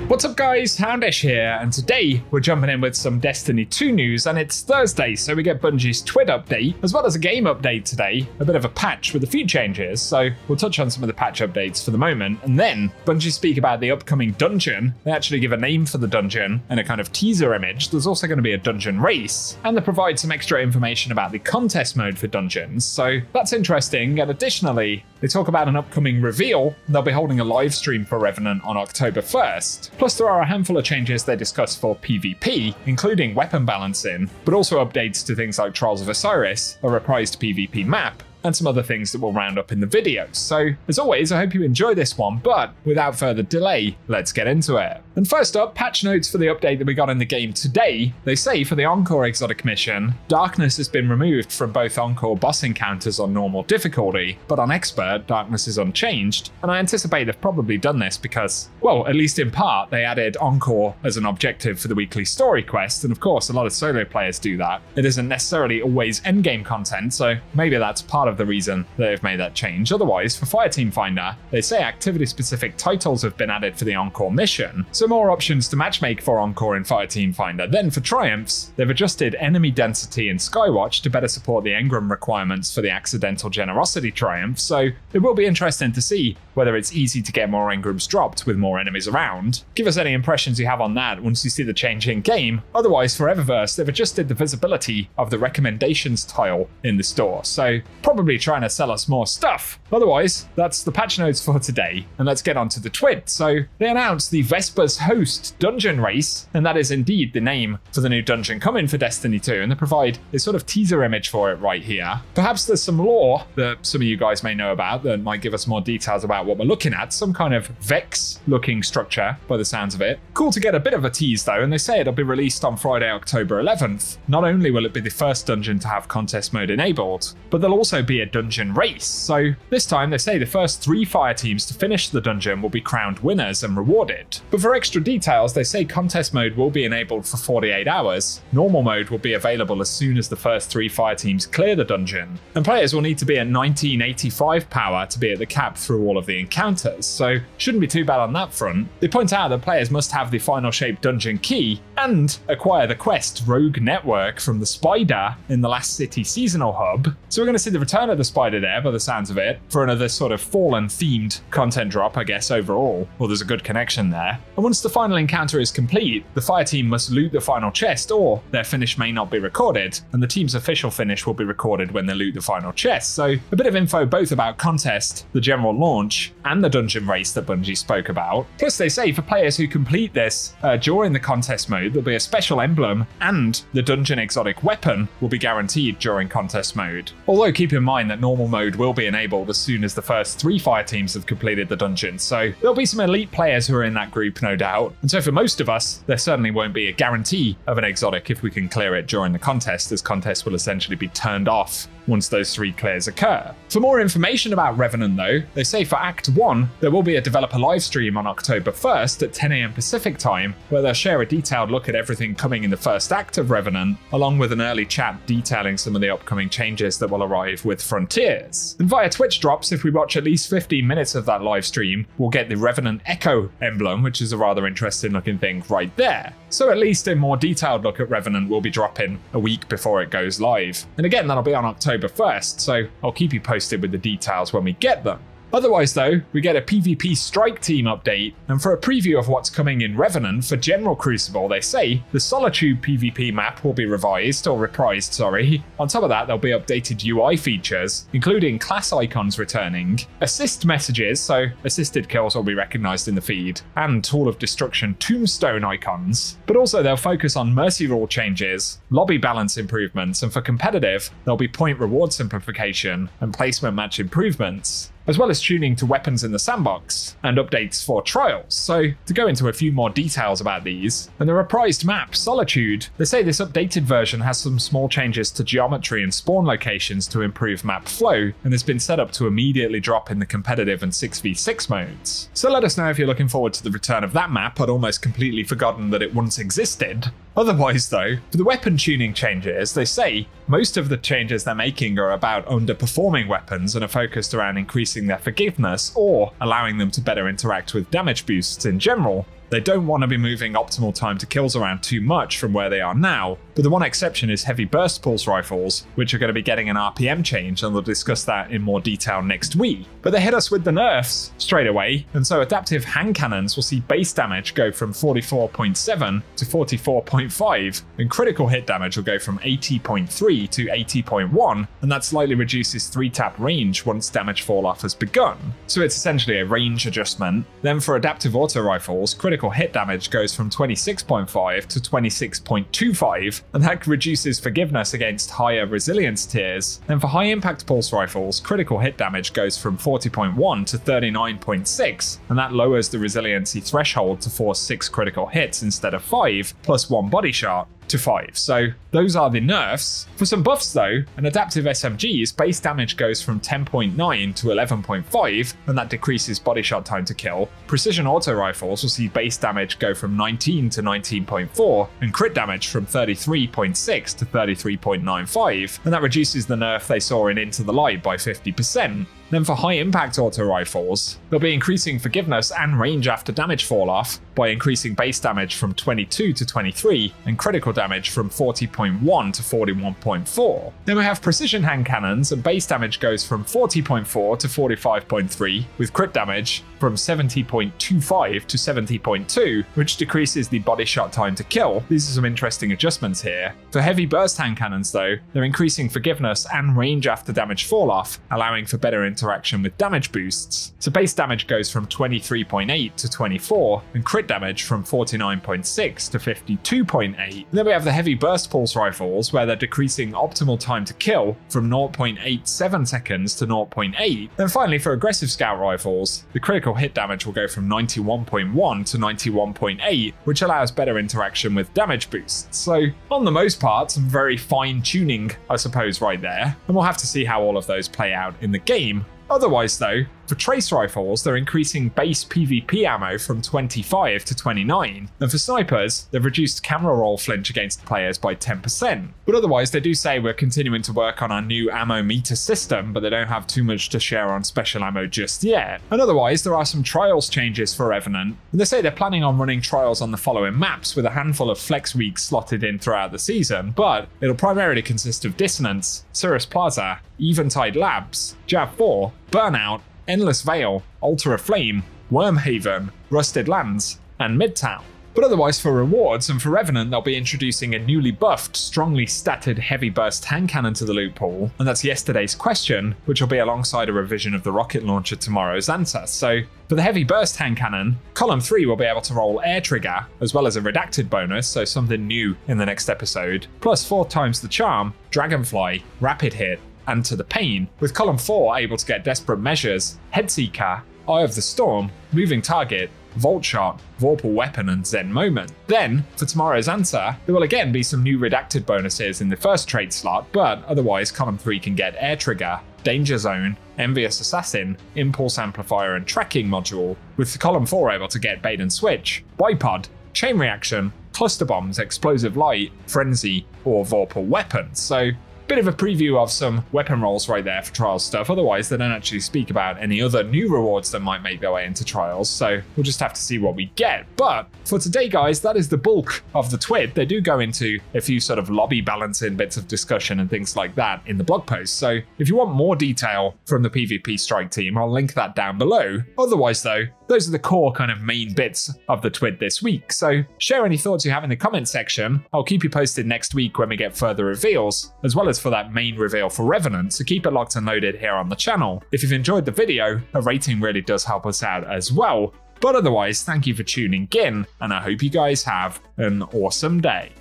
What's up guys, Houndish here, and today we're jumping in with some Destiny 2 news, and it's Thursday, so we get Bungie's Twit update, as well as a game update today, a bit of a patch with a few changes, so we'll touch on some of the patch updates for the moment, and then Bungie speak about the upcoming dungeon. They actually give a name for the dungeon and a kind of teaser image. There's also going to be a dungeon race, and they provide some extra information about the contest mode for dungeons, so that's interesting, and additionally, they talk about an upcoming reveal. They'll be holding a live stream for Revenant on October 1st. Plus, there are a handful of changes they discuss for PvP, including weapon balancing, but also updates to things like Trials of Osiris, a reprised PvP map, and some other things that we'll round up in the video. So, as always, I hope you enjoy this one, but without further delay, let's get into it. And first up, patch notes for the update that we got in the game today. They say for the Encore exotic mission, darkness has been removed from both Encore boss encounters on normal difficulty, but on expert, darkness is unchanged, and I anticipate they've probably done this because, well, at least in part, they added Encore as an objective for the weekly story quest, and of course, a lot of solo players do that. It isn't necessarily always endgame content, so maybe that's part of the reason they've made that change. Otherwise, for Fireteam Finder, they say activity-specific titles have been added for the Encore mission, so more options to matchmake for Encore in Fireteam Finder. Then for Triumphs, they've adjusted enemy density in Skywatch to better support the engram requirements for the Accidental Generosity Triumph, so it will be interesting to see whether it's easy to get more engrams dropped with more enemies around. Give us any impressions you have on that once you see the change in game. Otherwise, for Eververse, they've adjusted the visibility of the recommendations tile in the store, so probably trying to sell us more stuff. Otherwise, that's the patch notes for today, and let's get on to the twit. So they announced the VESPER'S host dungeon race, and that is indeed the name for the new dungeon coming for Destiny 2, and they provide a sort of teaser image for it right here. Perhaps there's some lore that some of you guys may know about that might give us more details about what we're looking at, some kind of Vex looking structure by the sounds of it. Cool to get a bit of a tease though, and they say it'll be released on Friday, October 11th. Not only will it be the first dungeon to have contest mode enabled, but there'll also be a dungeon race. So this time they say the first 3 fire teams to finish the dungeon will be crowned winners and rewarded. But for extra details, they say contest mode will be enabled for 48 hours. Normal mode will be available as soon as the first 3 fire teams clear the dungeon, and players will need to be at 1985 power to be at the cap through all of the encounters, so shouldn't be too bad on that front. They point out that players must have the final shape dungeon key and acquire the quest Rogue Network from the Spider in the Last City seasonal hub. So we're going to see the return of the Spider there by the sounds of it for another sort of Fallen themed content drop, I guess, overall. Well, there's a good connection there. And once the final encounter is complete, the fire team must loot the final chest or their finish may not be recorded, and the team's official finish will be recorded when they loot the final chest. So a bit of info both about contest, the general launch, and the dungeon race that Bungie spoke about. Plus they say for players who complete this during the contest mode, there'll be a special emblem and the dungeon exotic weapon will be guaranteed during contest mode. Although keep in mind that normal mode will be enabled as soon as the first 3 fire teams have completed the dungeon, so there'll be some elite players who are in that group no doubt, and so for most of us there certainly won't be a guarantee of an exotic if we can clear it during the contest, as contests will essentially be turned off once those 3 clears occur. For more information about Revenant though, they say for Act 1 there will be a developer livestream on October 1st at 10 AM Pacific time where they'll share a detailed look at everything coming in the first act of Revenant, along with an early chat detailing some of the upcoming changes that will arrive with Frontiers. And via Twitch drops, if we watch at least 15 minutes of that live stream, we'll get the Revenant Echo emblem, which is a rather interesting looking thing right there. So at least a more detailed look at Revenant will be dropping a week before it goes live. And again, that'll be on October 1st, so I'll keep you posted with the details when we get them. Otherwise though, we get a PvP strike team update, and for a preview of what's coming in Revenant for General Crucible, they say the Solitude PvP map will be revised, or reprised, sorry. On top of that, there'll be updated UI features, including class icons returning, assist messages, so assisted kills will be recognised in the feed, and Tool of Destruction tombstone icons. But also they'll focus on mercy rule changes, lobby balance improvements, and for competitive, there'll be point reward simplification and placement match improvements, as well as tuning to weapons in the sandbox and updates for trials. So to go into a few more details about these, and the reprised map Solitude, they say this updated version has some small changes to geometry and spawn locations to improve map flow, and has been set up to immediately drop in the competitive and 6v6 modes. So let us know if you're looking forward to the return of that map. I'd almost completely forgotten that it once existed. Otherwise though, for the weapon tuning changes, they say most of the changes they're making are about underperforming weapons and are focused around increasing increasing their forgiveness or allowing them to better interact with damage boosts in general. They don't want to be moving optimal time to kills around too much from where they are now, but the one exception is heavy burst pulse rifles, which are going to be getting an RPM change, and we'll discuss that in more detail next week. But they hit us with the nerfs straight away, and so adaptive hand cannons will see base damage go from 44.7 to 44.5, and critical hit damage will go from 80.3 to 80.1, and that slightly reduces 3-tap range once damage fall off has begun. So it's essentially a range adjustment. Then for adaptive auto rifles, critical hit damage goes from 26.5 to 26.25, and that reduces forgiveness against higher resilience tiers. Then for high impact pulse rifles, critical hit damage goes from 40.1 to 39.6, and that lowers the resiliency threshold to force 6 critical hits instead of 5, plus 1 body shot to 5. So those are the nerfs. For some buffs though, an adaptive SMG's base damage goes from 10.9 to 11.5, and that decreases body shot time to kill. Precision auto rifles will see base damage go from 19 to 19.4, and crit damage from 33.6 to 33.95, and that reduces the nerf they saw in Into the Light by 50%. Then for high impact auto rifles, they'll be increasing forgiveness and range after damage fall off by increasing base damage from 22 to 23 and critical damage from 40.1 to 41.4. Then we have precision hand cannons, and base damage goes from 40.4 to 45.3, with crit damage from 70.25 to 70.2, which decreases the body shot time to kill. These are some interesting adjustments here. For heavy burst hand cannons though, they're increasing forgiveness and range after damage fall off, allowing for better interaction with damage boosts. So base damage goes from 23.8 to 24, and crit damage from 49.6 to 52.8. Then we have the heavy burst pulse rifles, where they're decreasing optimal time to kill from 0.87 seconds to 0.8. Then finally for aggressive scout rifles, the critical hit damage will go from 91.1 to 91.8, which allows better interaction with damage boosts. So on the most part, some very fine tuning, I suppose, right there, and we'll have to see how all of those play out in the game. Otherwise though, for trace rifles, they're increasing base PvP ammo from 25 to 29, and for snipers, they've reduced camera roll flinch against players by 10%. But otherwise, they do say we're continuing to work on our new ammo meter system, but they don't have too much to share on special ammo just yet. And otherwise, there are some trials changes for Revenant, and they say they're planning on running trials on the following maps with a handful of flex weeks slotted in throughout the season, but it'll primarily consist of Dissonance, Cirrus Plaza, Eventide Labs, Jav 4, Burnout, Endless Vale, Altar of Flame, Wormhaven, Rusted Lands, and Midtown. But otherwise for rewards and for Revenant, they'll be introducing a newly buffed, strongly statted heavy burst hand cannon to the loot pool, and that's yesterday's question, which will be alongside a revision of the rocket launcher tomorrow's answer. So for the heavy burst hand cannon, column 3 will be able to roll air trigger, as well as a redacted bonus, so something new in the next episode, plus 4 times the charm, dragonfly, rapid hit, and to the pain, with column 4 able to get desperate measures, Headseeker, Eye of the Storm, Moving Target, Vault Shot, Vorpal Weapon, and Zen Moment. Then, for tomorrow's answer, there will again be some new redacted bonuses in the first trait slot, but otherwise column 3 can get Air Trigger, Danger Zone, Envious Assassin, Impulse Amplifier, and Tracking Module, with column 4 able to get Bait and Switch, Bipod, Chain Reaction, Cluster Bombs, Explosive Light, Frenzy, or Vorpal Weapon. So bit of a preview of some weapon rolls right there for trials stuff. Otherwise, they don't actually speak about any other new rewards that might make their way into trials, so we'll just have to see what we get. But for today, guys, that is the bulk of the TWID. They do go into a few sort of lobby balancing bits of discussion and things like that in the blog post, so if you want more detail from the PvP Strike team, I'll link that down below. Otherwise though, those are the core kind of main bits of the TWID this week, so share any thoughts you have in the comment section. I'll keep you posted next week when we get further reveals, as well as for that main reveal for Revenant, so keep it locked and loaded here on the channel. If you've enjoyed the video, a rating really does help us out as well. But otherwise, thank you for tuning in, and I hope you guys have an awesome day.